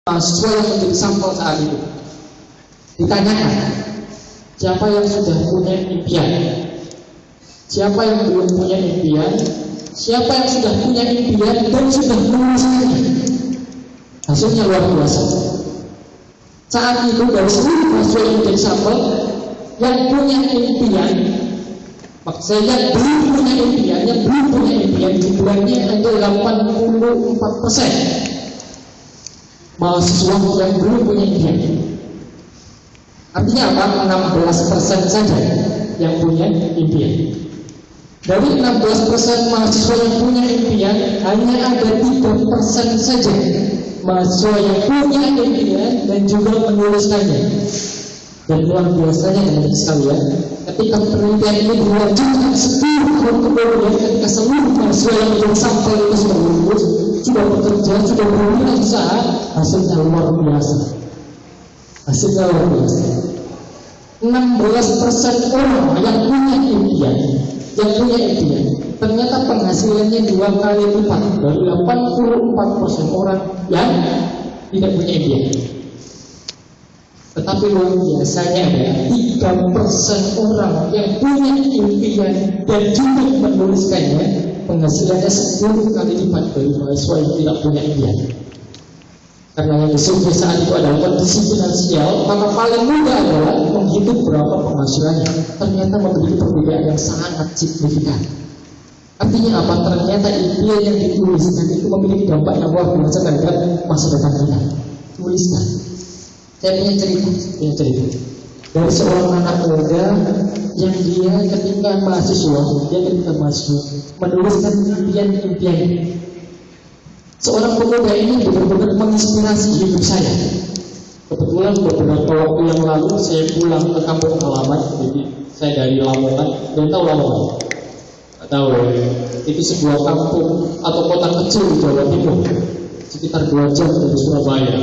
mahasiswa yang menjadi sampel saat itu. Ditanyakan, siapa yang sudah punya impian? Siapa yang belum punya impian? Siapa yang sudah punya impian dan sudah menuliskannya? Hasilnya luar biasa. Saat itu dari seluruh mahasiswa yang menjadi sampel, yang punya impian, maksudnya yang belum punya impian, jumlahnya ada 84%. Mahasiswa yang belum punya impian. Artinya apa? 16% saja yang punya impian. Dari 16% mahasiswa yang punya impian, hanya ada 3% saja mahasiswa yang punya impian dan juga menuliskannya. Dan luar biasanya teman-teman sekalian, ketika penelitian ini berlanjut 10 tahun kemudian, ketika seluruh mahasiswa yang menjadi sampel itu sudah lulus, sudah bekerja, sudah berwirausaha, hasilnya luar biasa. Hasilnya luar biasa. 16% orang yang punya impian, ternyata penghasilannya 2 kali lipat dari 84% orang yang tidak punya impian. Tetapi luar biasanya adalah 3% orang yang punya impian dan juga menuliskannya, penghasilannya 10 kali lipat dari mahasiswa yang tidak punya impian. Karena yang disurvei saat itu adalah kondisi finansial, maka paling mudah adalah menghitung berapa penghasilannya. Ternyata memiliki perbedaan yang sangat signifikan. Artinya apa? Ternyata impian yang dituliskan itu memiliki dampak yang luar biasa terhadap masa depan kita. Tuliskan. Saya punya cerita dari seorang anak muda yang dia ketika mahasiswa menuliskan impian. Seorang pemuda ini benar-benar menginspirasi hidup saya. Kebetulan beberapa waktu yang lalu saya pulang ke kampung halaman, jadi saya dari Lamongan, dan tahu Lamongan? Tahu ya? Itu sebuah kampung atau kota kecil di Jawa Timur, sekitar 2 jam dari Surabaya.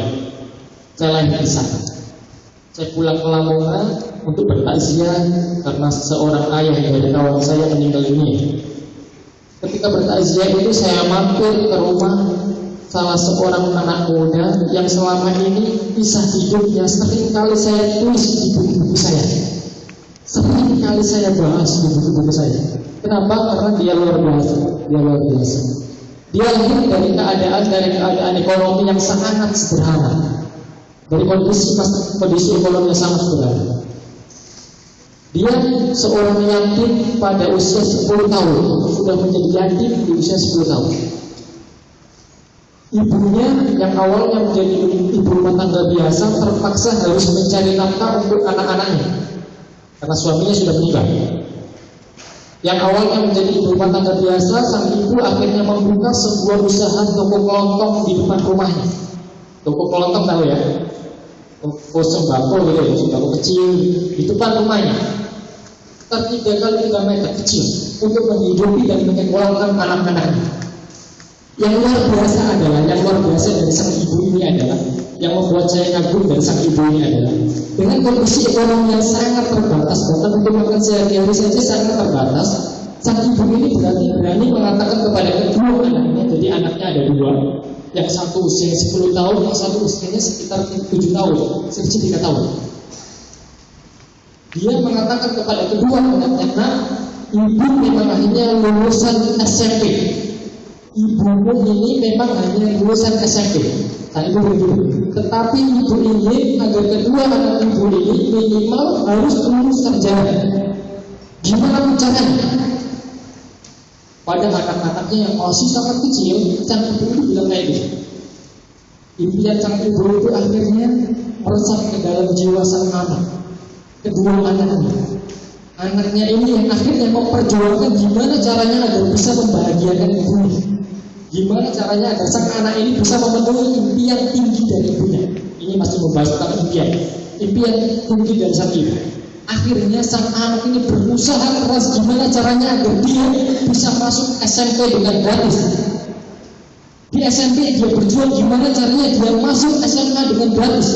Saya lahir di sana. Saya pulang ke Lamongan untuk bertakziah karena seorang ayah dari kawan saya meninggal dunia. Ketika bertakziah itu saya mampir ke rumah salah seorang anak muda yang selama ini kisah hidupnya sering kali saya tulis di buku-buku saya. Sering kali saya bahas di buku-buku saya. Kenapa? Karena dia luar biasa. Dia lahir dari keadaan ekonomi yang sangat sederhana. Dari kondisi ekonomi yang sangat sederhana. Dia seorang yatim pada usia 10 tahun, sudah menjadi yatim di usia 10 tahun. Ibunya yang awalnya menjadi ibu rumah tangga biasa terpaksa harus mencari nafkah untuk anak-anaknya karena suaminya sudah meninggal. Yang awalnya menjadi ibu rumah tangga biasa, sang ibu akhirnya membuka sebuah usaha toko kelontong di depan rumahnya. Toko kelontong tahu ya? Toko sembako gitu ya, sembako kecil di depan rumahnya. 3 kali 3 meter kecil untuk menghidupi dan menyekolahkan anak-anaknya. Yang luar biasa dari sang ibu ini adalah, yang membuat saya kagum dari sang ibu ini adalah, dengan kondisi ekonomi yang sangat terbatas, bahkan untuk makan sehari-hari saja sangat terbatas, sang ibu ini berani mengatakan kepada kedua anaknya, jadi anaknya ada 2, yang satu usia 10 tahun, yang satu usianya sekitar 7 tahun, selisih 3 tahun. Dia mengatakan kepada kedua anaknya, "Nak, ibu memang hanya lulusan SMP. Ibumu ini memang hanya lulusan SMP. Nah, ibu begitu. Tetapi ibu ingin agar kedua anak ibu ini minimal harus lulus sarjana. Gimana caranya?" Pada anak-anaknya yang masih sangat kecil, sang ibu itu bilang kayak gitu. Impian sang ibu itu akhirnya meresap ke dalam jiwa sang anak. Kedua anaknya ini yang akhirnya memperjuangkan gimana caranya agar bisa membahagiakan ibunya, gimana caranya agar sang anak ini bisa memenuhi impian tinggi dari ibunya. Ini masih membahas tentang impian tinggi dari sang ibu. Akhirnya sang anak ini berusaha keras gimana caranya agar dia bisa masuk SMP dengan gratis. Di SMP dia berjuang gimana caranya dia masuk SMA dengan gratis.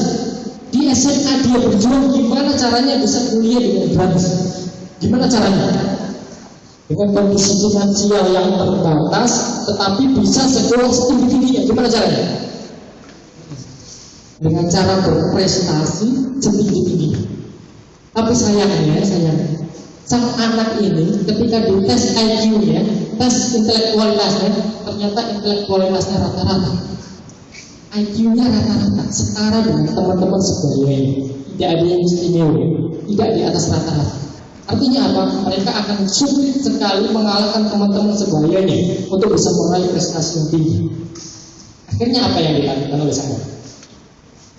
Di SMA dia berjuang gimana caranya bisa kuliah dengan gratis. Gimana caranya? Dengan kondisi finansial yang terbatas, tetapi bisa sekolah setinggi-tingginya. Gimana caranya? dengan cara berprestasi setinggi-tinggi. Tapi sayangnya, sang anak ini ketika dites IQ-nya, tes intelektualitasnya, ternyata intelektualitasnya rata-rata. IQ-nya rata-rata, setara dengan teman-teman sebayanya. Tidak ada yang istimewa, tidak di atas rata-rata. Artinya apa? Mereka akan sulit sekali mengalahkan teman-teman sebayanya untuk bisa meraih prestasi yang tinggi. Akhirnya apa yang dilakukan oleh saya?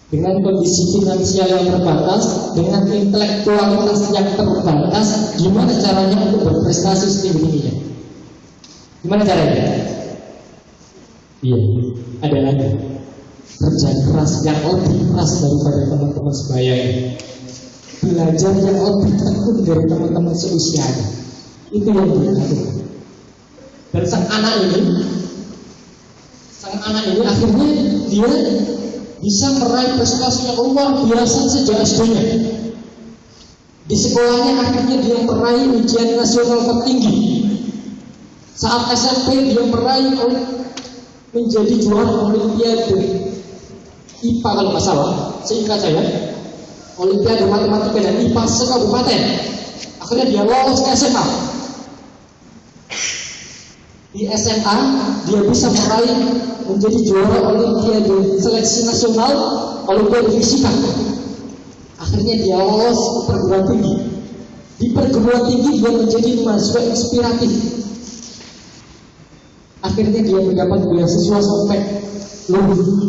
Dengan kondisi finansial yang terbatas, dengan intelektualitas yang terbatas, gimana caranya untuk berprestasi setinggi-tingginya? Gimana caranya? Iya, ada lagi. Kerja keras yang lebih keras daripada teman-teman sebayanya. Belajar yang lebih tekun dari teman-teman seusianya. Itu yang dilakukan. Dan sang anak ini akhirnya dia bisa meraih prestasi yang luar biasa sejak SD-nya. Di sekolahnya akhirnya dia meraih ujian nasional tertinggi. Saat SMP dia meraih menjadi juara olimpiade IPA kalau nggak salah, seingat saya, olimpiade matematika dan IPA sekabupaten. Akhirnya dia lolos ke SMA. Di SMA dia bisa meraih menjadi juara olimpiade seleksi nasional olimpiade fisika. Akhirnya dia lolos ke perguruan tinggi. Di perguruan tinggi dia menjadi mahasiswa inspiratif. Akhirnya dia mendapat beasiswa sampai lulus.